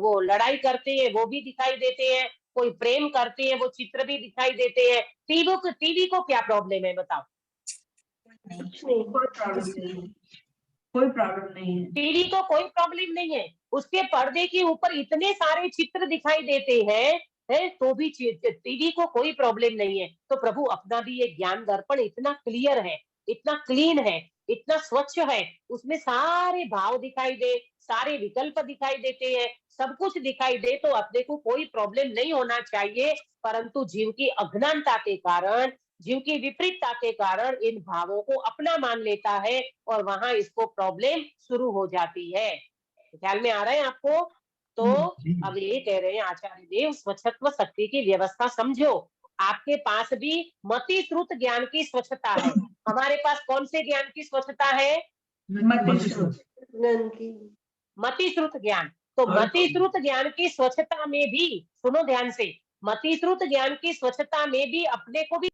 वो लड़ाई करते हैं वो भी दिखाई देते हैं, कोई प्रेम करते हैं वो चित्र भी दिखाई देते हैं। टीवी को क्या प्रॉब्लम है बताओ, कुछ नहीं, कोई प्रॉब्लम नहीं है, कोई प्रॉब्लम नहीं है। टीवी को कोई प्रॉब्लम नहीं है, उसके पर्दे के ऊपर इतने सारे चित्र दिखाई देते हैं, है तो भी टीवी को कोई प्रॉब्लम नहीं है। तो प्रभु अपना भी ये ज्ञान दर्पण इतना क्लियर है, इतना क्लीन है, इतना स्वच्छ है, उसमें सारे भाव दिखाई दे, सारे विकल्प दिखाई देते हैं, सब कुछ दिखाई दे, तो अपने को कोई प्रॉब्लम नहीं होना चाहिए। परंतु जीव की अज्ञानता के कारण, जीव की विपरीतता के कारण इन भावों को अपना मान लेता है और वहां इसको प्रॉब्लम शुरू हो जाती है। ख्याल में आ रहा है आपको? तो अब ये कह रहे हैं आचार्य देव, स्वच्छत्व शक्ति की व्यवस्था समझो। आपके पास भी मति श्रुत ज्ञान की स्वच्छता है, हमारे पास कौन से ज्ञान की स्वच्छता है? मति श्रुत ज्ञान। तो मति श्रुत ज्ञान की स्वच्छता में भी, सुनो ध्यान से, मति श्रुत ज्ञान की स्वच्छता में भी अपने को भी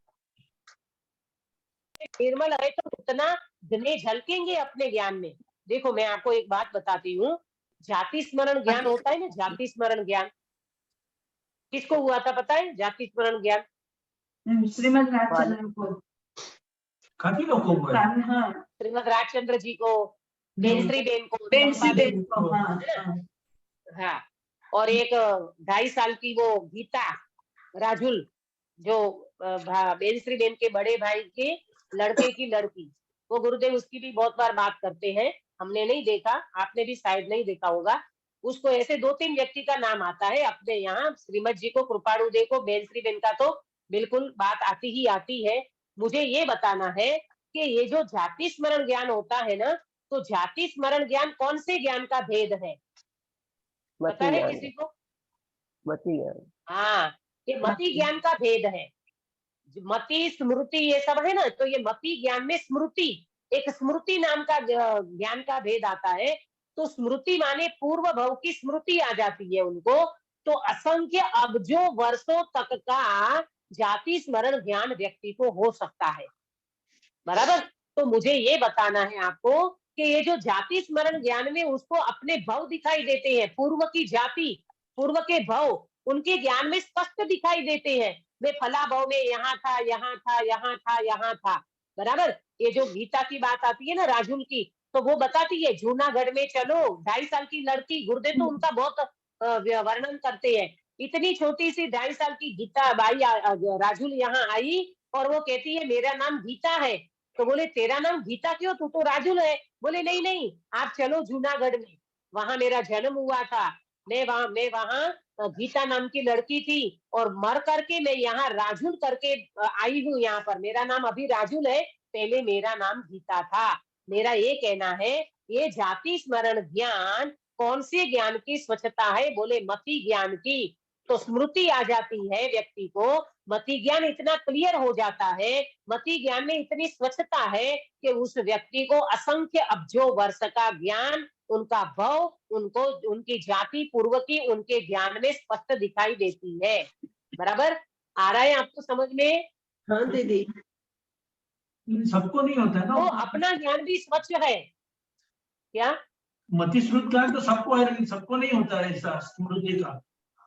निर्मल है तो उतना घने झलकेंगे अपने ज्ञान में। देखो मैं आपको एक बात बताती हूँ, जाति स्मरण ज्ञान होता है ना, जाति स्मरण ज्ञान किसको हुआ था पता है? जाति स्मरण ज्ञान श्रीमद रामचंद्र को, काफी लोगों को है। हाँ, श्रीमद राजचंद्र जी को, बेनश्री बेन को, बेंसी चंपा बेन को, हाँ, हाँ। हाँ, और एक 2.5 साल की वो गीता राजुल, जो बेनश्री बेन के बड़े भाई के लड़के की लड़की, वो गुरुदेव उसकी भी बहुत बार बात करते हैं, हमने नहीं देखा, आपने भी शायद नहीं देखा होगा। उसको ऐसे 2-3 व्यक्ति का नाम आता है अपने यहाँ, श्रीमद जी को, कृपाणु दे को, बेनश्री बेन का तो बिल्कुल बात आती ही आती है। मुझे ये बताना है कि ये जो जाति स्मरण ज्ञान होता है ना, तो जाति स्मरण ज्ञान कौन से ज्ञान का भेद है, पता है किसी को? मति ज्ञान। हाँ, ये मति ज्ञान का भेद है। मति स्मृति ये सब है ना, तो ये मति ज्ञान में स्मृति, एक स्मृति नाम का ज्ञान का भेद आता है। तो स्मृति माने पूर्व भव की स्मृति आ जाती है उनको, तो असंख्य अब्जों वर्षों तक का जाति स्मरण ज्ञान व्यक्ति को हो सकता है, बराबर। तो मुझे ये बताना है आपको कि ये जो जाति स्मरण ज्ञान में उसको अपने भव दिखाई देते हैं, पूर्व की जाति, पूर्व के भव उनके ज्ञान में स्पष्ट दिखाई देते हैं। मैं फला भव में यहाँ था, यहाँ था, यहाँ था, यहाँ था, बराबर। ये जो गीता की बात आती है ना राजुल की, तो वो बताती है जूनागढ़ में चलो, 2.5 साल की लड़की, गुरुदेव तो उनका बहुत वर्णन करते हैं। इतनी छोटी सी 2.5 साल की गीता बाई राजुल यहाँ आई और वो कहती है मेरा नाम गीता है। तो बोले तेरा नाम गीता क्यों, तू तो राजुल है। बोले नहीं नहीं, आप चलो जूनागढ़ में, वहां मेरा जन्म हुआ था, मैं वहां गीता नाम की लड़की थी और मर करके मैं यहाँ राजुल करके आई हूँ यहाँ पर। मेरा नाम अभी राजुल है, पहले मेरा नाम गीता था। मेरा ये कहना है, ये जाति स्मरण ज्ञान कौन से ज्ञान की स्वच्छता है? बोले मति ज्ञान की। तो स्मृति आ जाती है व्यक्ति को, मति ज्ञान इतना क्लियर हो जाता है, मति ज्ञान में इतनी स्वच्छता है कि उस व्यक्ति को असंख्य अब्जों वर्ष का ज्ञान, उनका भव, उनको उनकी जाति पूर्व की उनके ज्ञान में स्पष्ट दिखाई देती है। बराबर आ रहा है आपको समझ में? हाँ दीदी। सबको नहीं होता है तो ना। अपना ज्ञान भी स्वच्छ है क्या? मति स्मृति ज्ञान तो सबको है, लेकिन सबको नहीं होता है ऐसा स्मृति का।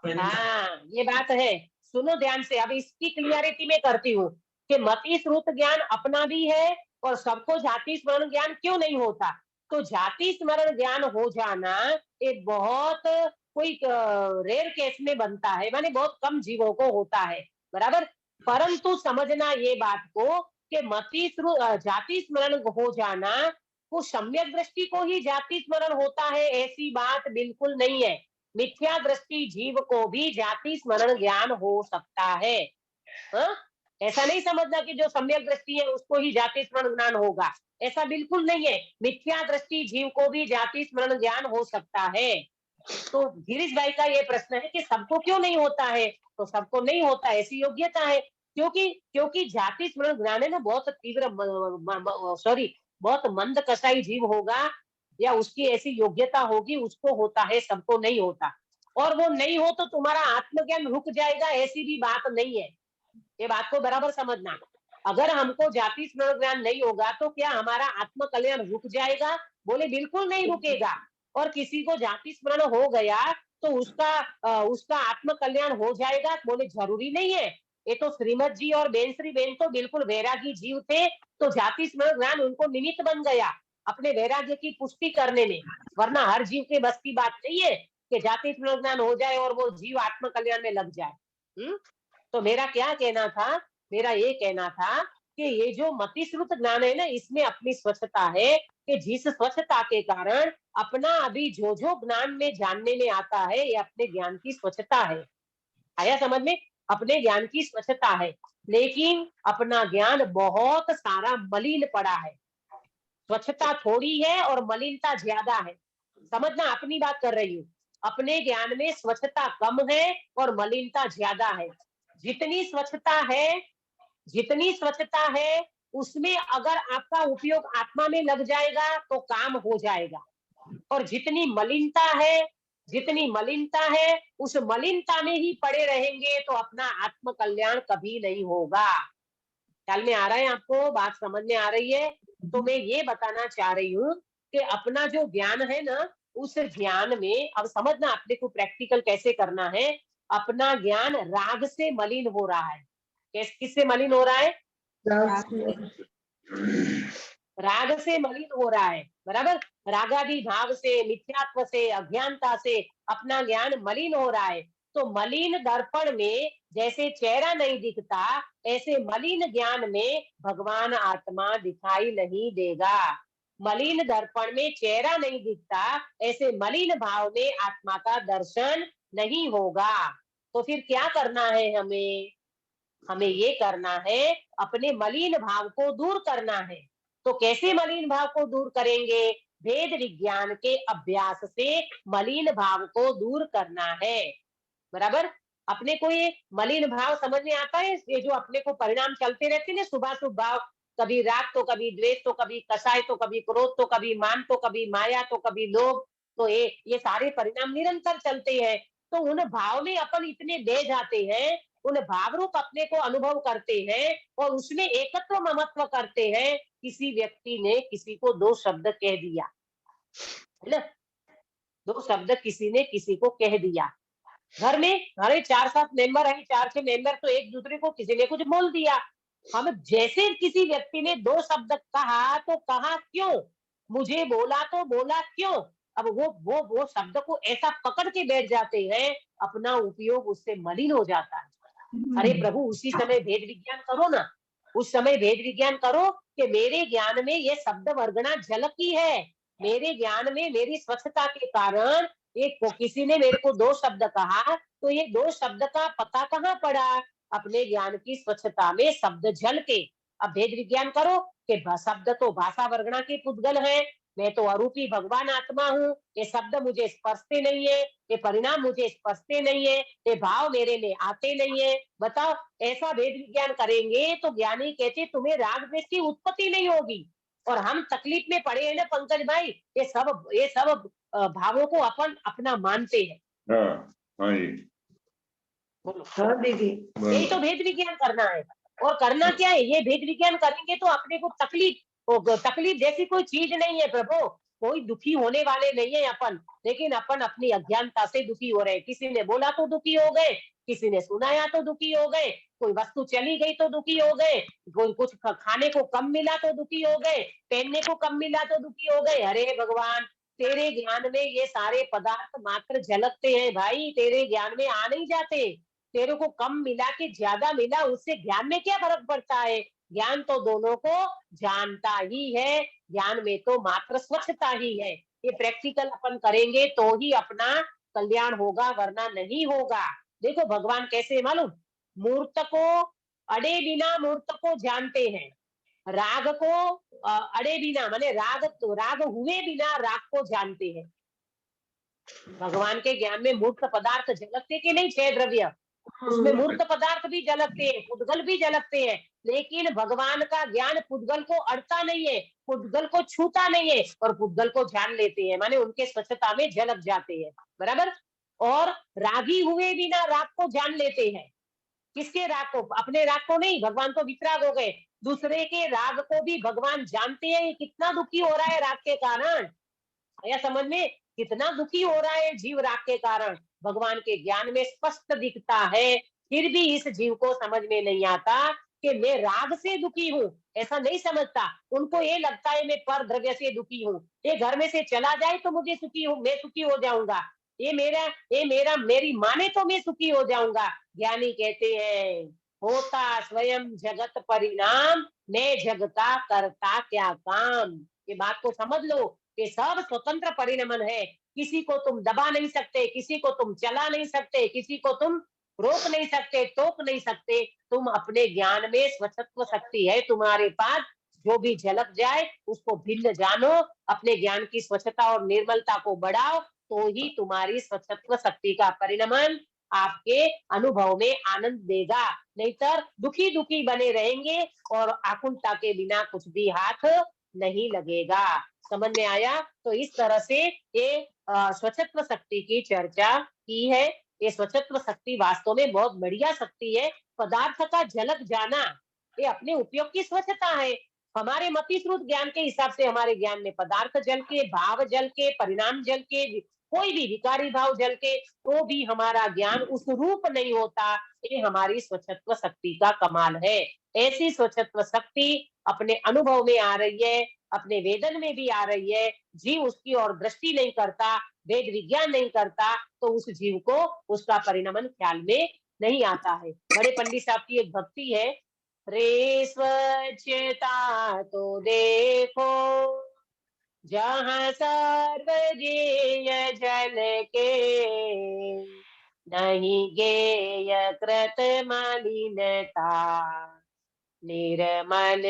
हाँ, ये बात है। सुनो ध्यान से, अब इसकी क्लियरिटी में करती हूँ कि मति श्रुत ज्ञान अपना भी है और सबको जाति स्मरण ज्ञान क्यों नहीं होता। तो जाति स्मरण ज्ञान हो जाना एक बहुत कोई रेयर केस में बनता है, माने बहुत कम जीवों को होता है। बराबर। परंतु समझना ये बात को कि जाति स्मरण हो जाना वो सम्यक दृष्टि को ही जाति स्मरण होता है, ऐसी बात बिल्कुल नहीं है। मिथ्या दृष्टि जीव को भी जाति स्मरण ज्ञान हो सकता है। हा? ऐसा नहीं समझना कि जो सम्यक दृष्टि है उसको ही जाति स्मरण ज्ञान होगा, ऐसा बिल्कुल नहीं है। मिथ्या दृष्टि जीव को भी जाति स्मरण ज्ञान हो सकता है। तो गिरीश भाई का ये प्रश्न है कि सबको क्यों नहीं होता है? तो सबको नहीं होता, ऐसी योग्यता है। क्योंकि जाति स्मरण ज्ञान है ना, बहुत तीव्र बहुत मंद कसाई जीव होगा या उसकी ऐसी योग्यता होगी, उसको होता है, सबको नहीं होता। और वो नहीं हो तो तुम्हारा आत्मज्ञान रुक जाएगा, ऐसी भी बात नहीं है। ये बात को बराबर समझना। अगर हमको जाति स्मरण ज्ञान नहीं होगा तो क्या हमारा आत्म कल्याण रुक जाएगा? बोले बिल्कुल नहीं रुकेगा। और किसी को जाति स्मरण हो गया तो उसका आत्म कल्याण हो जाएगा? बोले जरूरी नहीं है। ये तो श्रीमद जी और बेनश्री बेन तो बिल्कुल वैरागी जीव थे, तो जाति स्मरण ज्ञान उनको निमित्त बन गया अपने वैराग्य की पुष्टि करने में। वरना हर जीव के बस की बात नहीं है कि जाति स्मरण ज्ञान हो जाए और वो जीव आत्म कल्याण में लग जाए। तो मेरा क्या कहना था? मेरा ये कहना था कि ये जो मतिश्रुत ज्ञान है ना, इसमें अपनी स्वच्छता है कि जिस स्वच्छता के कारण अपना अभी जो ज्ञान में जानने में आता है, ये अपने ज्ञान की स्वच्छता है। आया समझ में? अपने ज्ञान की स्वच्छता है, लेकिन अपना ज्ञान बहुत सारा मलिन पड़ा है। स्वच्छता थोड़ी है और मलिनता ज्यादा है। समझना, अपनी बात कर रही हूँ। अपने ज्ञान में स्वच्छता कम है और मलिनता ज्यादा है। जितनी स्वच्छता है उसमें अगर आपका उपयोग आत्मा में लग जाएगा तो काम हो जाएगा। और जितनी मलिनता है उस मलिनता में ही पड़े रहेंगे तो अपना आत्म कल्याण कभी नहीं होगा। ख्याल में आ रहा है आपको? बात समझ में आ रही है? तो मैं ये बताना चाह रही हूँ कि अपना जो ज्ञान है ना, उस ज्ञान में अब समझना अपने को प्रैक्टिकल कैसे करना है। अपना ज्ञान राग से मलिन हो रहा है। किससे मलिन हो रहा है? राग से मलिन हो रहा है। बराबर। रागादि भाव से, मिथ्यात्व से, अज्ञानता से अपना ज्ञान मलिन हो रहा है। तो मलिन दर्पण में जैसे चेहरा नहीं दिखता, ऐसे मलिन ज्ञान में भगवान आत्मा दिखाई नहीं देगा। मलिन दर्पण में चेहरा नहीं दिखता, ऐसे मलिन भाव में आत्मा का दर्शन नहीं होगा। तो फिर क्या करना है हमें? हमें ये करना है, अपने मलिन भाव को दूर करना है। तो कैसे मलिन भाव को दूर करेंगे? वेद विज्ञान के अभ्यास से मलिन भाव को दूर करना है। बराबर। अपने को ये मलिन भाव समझ में आता है? ये जो अपने को परिणाम चलते रहते हैं शुभ अशुभ भाव, कभी राग तो कभी द्वेष तो कभी कषाय तो कभी क्रोध तो कभी मान तो कभी माया तो कभी लोभ, तो ये सारे परिणाम निरंतर चलते हैं। तो उन भाव में अपन इतने दे जाते हैं, उन भाव रूप अपने को अनुभव करते हैं और उसमें एकत्व ममत्व करते हैं। किसी व्यक्ति ने किसी को दो शब्द कह दिया है ना, दो शब्द किसी ने किसी को कह दिया। घर में हमारे 4-7 मेंबर है, 4-6 मेंबर, तो एक दूसरे को किसी ने कुछ बोल दिया। हम जैसे किसी व्यक्ति ने दो शब्द कहा तो कहा क्यों, मुझे बोला तो बोला क्यों। अब वो शब्द को ऐसा पकड़ के बैठ जाते हैं, अपना उपयोग उससे मलिन हो जाता है। अरे प्रभु, उसी समय भेद विज्ञान करो ना, उस समय भेद विज्ञान करो कि मेरे ज्ञान में ये शब्द वर्गना झलकी है, मेरे ज्ञान में मेरी स्वच्छता के कारण किसी ने मेरे को 2 शब्द कहा, तो ये 2 शब्द का पता कहाँ पड़ा? अपने ज्ञान की स्वच्छता में शब्द झल के। अब भेद विज्ञान करो कि शब्द तो भाषा वर्गणा के पुद्गल है, मैं तो अरूपी भगवान आत्मा हूँ, ये शब्द मुझे स्पर्शते नहीं है, ये परिणाम मुझे स्पर्शते नहीं है, ये भाव मेरे में आते नहीं है। बताओ, ऐसा भेद विज्ञान करेंगे तो ज्ञानी कहते तुम्हें राग द्वेष की उत्पत्ति नहीं होगी। और हम तकलीफ में पड़े हैं ना पंकज भाई, ये सब भावों को अपन अपना मानते हैं। हाँ हाँ जी बोलो। हाँ दीदी। यही तो भेद विज्ञान करना है। और करना क्या है? ये भेद विज्ञान करेंगे तो अपने को तकलीफ जैसी कोई चीज नहीं है प्रभु। कोई दुखी होने वाले नहीं है अपन, लेकिन अपन अपनी अज्ञानता से दुखी हो रहे हैं। किसी ने बोला तो दुखी हो गए, किसी ने सुनाया तो दुखी हो गए, कोई वस्तु चली गई तो दुखी हो गए, कोई कुछ खाने को कम मिला तो दुखी हो गए, पहनने को कम मिला तो दुखी हो गए। अरे भगवान, तेरे ज्ञान में ये सारे पदार्थ मात्र झलकते हैं भाई, तेरे ज्ञान में आ नहीं जाते। तेरे को कम मिला कि ज्यादा मिला, उससे ज्ञान में क्या फर्क पड़ता है? ज्ञान तो दोनों को जानता ही है, ज्ञान में तो मात्र स्वच्छता ही है। ये प्रैक्टिकल अपन करेंगे तो ही अपना कल्याण होगा, वरना नहीं होगा। देखो भगवान कैसे मालूम, मूर्त को अड़े बिना मूर्त को जानते हैं, राग को अड़े बिना माने राग हुए बिना राग को जानते हैं। भगवान के ज्ञान में मूर्त पदार्थ झलकते कि नहीं? 6 द्रव्य, उसमें मूर्त पदार्थ भी झलकते हैं, पुद्गल भी झलकते हैं, लेकिन भगवान का ज्ञान पुद्गल को अड़ता नहीं है, पुद्गल को छूता नहीं है, और पुद्गल को जान लेते हैं, माने उनके स्वच्छता में झलक जाते हैं। बराबर। और रागी हुए बिना राग को जान लेते हैं। किसके राग को? अपने राग को नहीं, भगवान तो वितराग हो गए, दूसरे के राग को भी भगवान जानते हैं। कितना दुखी हो रहा है राग के कारण, आया समझ में? कितना दुखी हो रहा है जीव राग के कारण, भगवान के ज्ञान में स्पष्ट दिखता है। फिर भी इस जीव को समझ में नहीं आता कि मैं राग से दुखी हूँ, ऐसा नहीं समझता। उनको ये लगता है मैं पर द्रव्य से दुखी हूँ, ये घर में से चला जाए तो मुझे सुखी हूँ, मैं सुखी हो जाऊंगा, मेरी माने तो मैं सुखी हो जाऊंगा। ज्ञानी कहते हैं होता स्वयं जगत परिणाम, मैं जग का करता क्या काम। ये बात को समझ लो कि सब स्वतंत्र परिणमन है, किसी को तुम दबा नहीं सकते, किसी को तुम चला नहीं सकते, किसी को तुम रोक नहीं सकते, टोक नहीं सकते। तुम अपने ज्ञान में स्वच्छत्व शक्ति है तुम्हारे पास, जो भी झलक जाए उसको भिन्न जानो, अपने ज्ञान की स्वच्छता और निर्मलता को बढ़ाओ, तो ही तुम्हारी स्वच्छत्व शक्ति का परिणमन आपके अनुभव में आनंद देगा। नहीं तो दुखी दुखी बने रहेंगे और आकुलता के बिना कुछ भी हाथ नहीं लगेगा। समझ में आया? तो इस तरह से ये स्वच्छत्व शक्ति की चर्चा की है। ये स्वच्छत्व शक्ति वास्तव में बहुत बढ़िया शक्ति है। पदार्थ का झलक जाना ये अपने उपयोग की स्वच्छता है। हमारे मतिश्रुत ज्ञान के हिसाब से हमारे ज्ञान में पदार्थ जल के, भाव जल के, परिणाम जल के, कोई भी विकारी भाव जल के, तो भी हमारा ज्ञान उस रूप नहीं होता। ये हमारी स्वच्छत्व शक्ति का कमाल है। ऐसी स्वच्छत्व शक्ति अपने अनुभव में आ रही है, अपने वेदन में भी आ रही है। जीव उसकी ओर दृष्टि नहीं करता, वेद विज्ञान नहीं करता, तो उस जीव को उसका परिणमन ख्याल में नहीं आता है। बड़े पंडित साहब की एक भक्ति है, रे स्वच्छता तो देखो जहाँ सर्वजेय झलके, नहीं गेय कृत मलिनता, निर्मल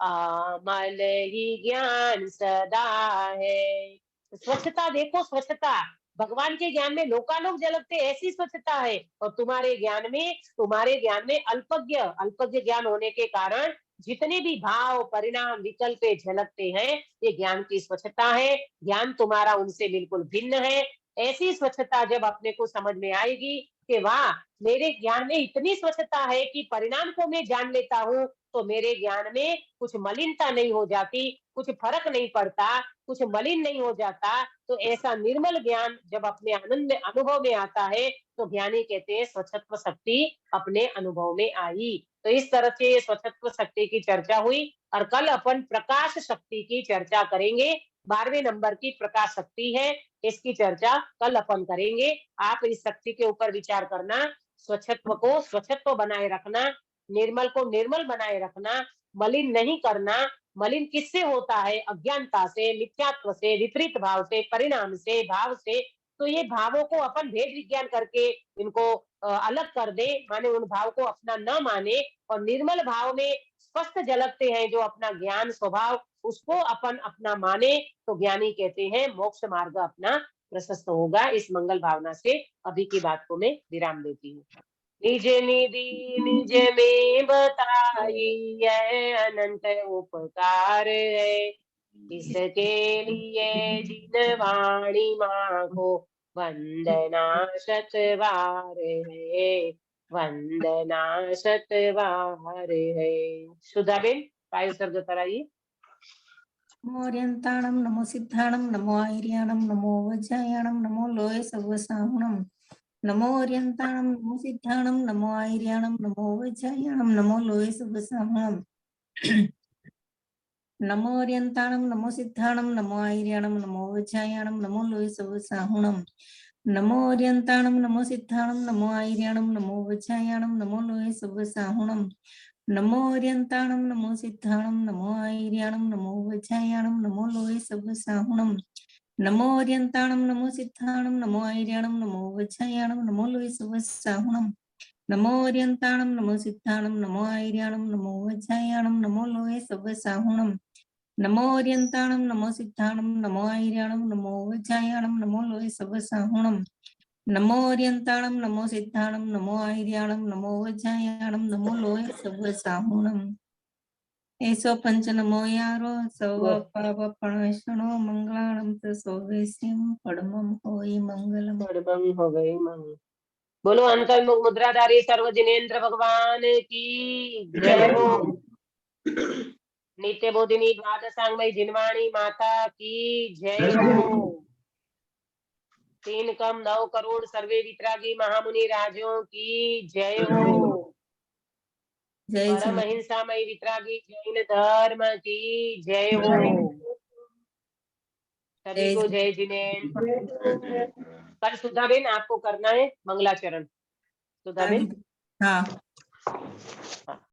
अमल ही ज्ञान सदा है। स्वच्छता देखो, स्वच्छता भगवान के ज्ञान में लोकालोक झलकते, ऐसी स्वच्छता है। और तुम्हारे ज्ञान में अल्पज्ञ ज्ञान होने के कारण जितने भी भाव परिणाम विकल्प झलकते हैं, ये ज्ञान की स्वच्छता है। ज्ञान तुम्हारा उनसे बिल्कुल भिन्न है। ऐसी स्वच्छता जब अपने को समझ में आएगी कि वाह, मेरे ज्ञान में इतनी स्वच्छता है कि परिणाम को मैं जान लेता हूँ, तो मेरे ज्ञान में कुछ मलिनता नहीं हो जाती, कुछ फर्क नहीं पड़ता, कुछ मलिन नहीं हो जाता। तो ऐसा निर्मल ज्ञान जब अपने आनंद अनुभव में आता है, तो ज्ञानी कहते हैं स्वच्छत्व शक्ति अपने अनुभव में आई। तो इस तरह से स्वच्छत्व शक्ति की चर्चा हुई। और कल अपन प्रकाश शक्ति की चर्चा करेंगे। 12वें नंबर की प्रकाश शक्ति है, इसकी चर्चा कल अपन करेंगे। आप इस शक्ति के ऊपर विचार करना, स्वच्छत्व को स्वच्छत्व बनाए रखना, निर्मल को निर्मल बनाए रखना, मलिन नहीं करना। मलिन किससे होता है? अज्ञानता से, मिथ्यात्व से, विपरीत भाव से, परिणाम से, भाव से। तो ये भावों को अपन भेद विज्ञान करके इनको अलग कर दे, माने उन भाव को अपना न माने और निर्मल भाव में स्पष्ट झलकते हैं जो अपना ज्ञान स्वभाव, उसको अपन अपना माने तो ज्ञानी कहते हैं मोक्ष मार्ग अपना प्रशस्त होगा। इस मंगल भावना से अभी की बात को मैं विराम देती हूँ। निज निधि निज में बताई यह अनंत उपकार है, इसके लिए जिन वाणी माँ को वंदना शतवार है, वंदना शतवार है। सुधाबेन पायल सर्ग कराइए। नमो अर्यन्ताणं नमो सिद्धाणं नमो आयर्याणं नमो वज्रायणं नमो लोये सर्वसाहुणं नमो अर्यन्ताणं नमो सिद्धाणं नमो आयर्याणं नमो वज्रायणं नमो लोये सर्वसाहुणं नमो अर्यन्ताणं नमो सिद्धाणं नमो आयर्याणं नमो वज्रायणं नमो लोये सर्वसाहुणं नमो अर्यन्ताणं नमो सिद्धाणं नमो आयर्याणं नमो वज्रायणं नमो लोये सर्वसाहुणं नमो अर्यन्ताणं नमो सिद्धाणं नमो आयर्याणं नमो वज्रायणं नमो लोये सर्वसाहुणं नमो अर्यन्ताणं नमो सिद्धाणं नमो आयर्याणं नमो वज्रायणं नमो लोये सर्वसाहुणं नमो अर्यन्ताणं नमो सिद्धाणं नमो आयर्याणं नमो वज्रायणं नमो लोये सर्वसाहुणं नमो अर्यन्ताणं नमो सिद्धाणं नमो आयर्याणं नमो वज्रायणं नमो लोये सर्वसाहुणं नमो अर्यन्ताणं नमो सिद्धाणं नमो आयर्याणं नमो वज्रायणं नमो लोये सर्वसाहुणं एसो पंच नमो यारो सव पाप प्रणशनो मंगलाणं त सौवेस्यं पडमं होई मंगलम। सर्वं हो गई मंगल। बोलो अंतर्मुख मुद्राधारी सर्व जिनेन्द्र भगवान की जय हो। नित्य बोधिनी द्वादशांगमयी जिनवाणी माता की जय हो। 3 करोड़ सर्वे वितरागी महामुनि राजों की जय हो। जय परम जय अहिंसामयी वितरागी जैन धर्म की जय हो। सभी को जय जिनेन्द्र। कल सुधाबेन आपको करना है मंगलाचरण। सुधाबेन हाँ।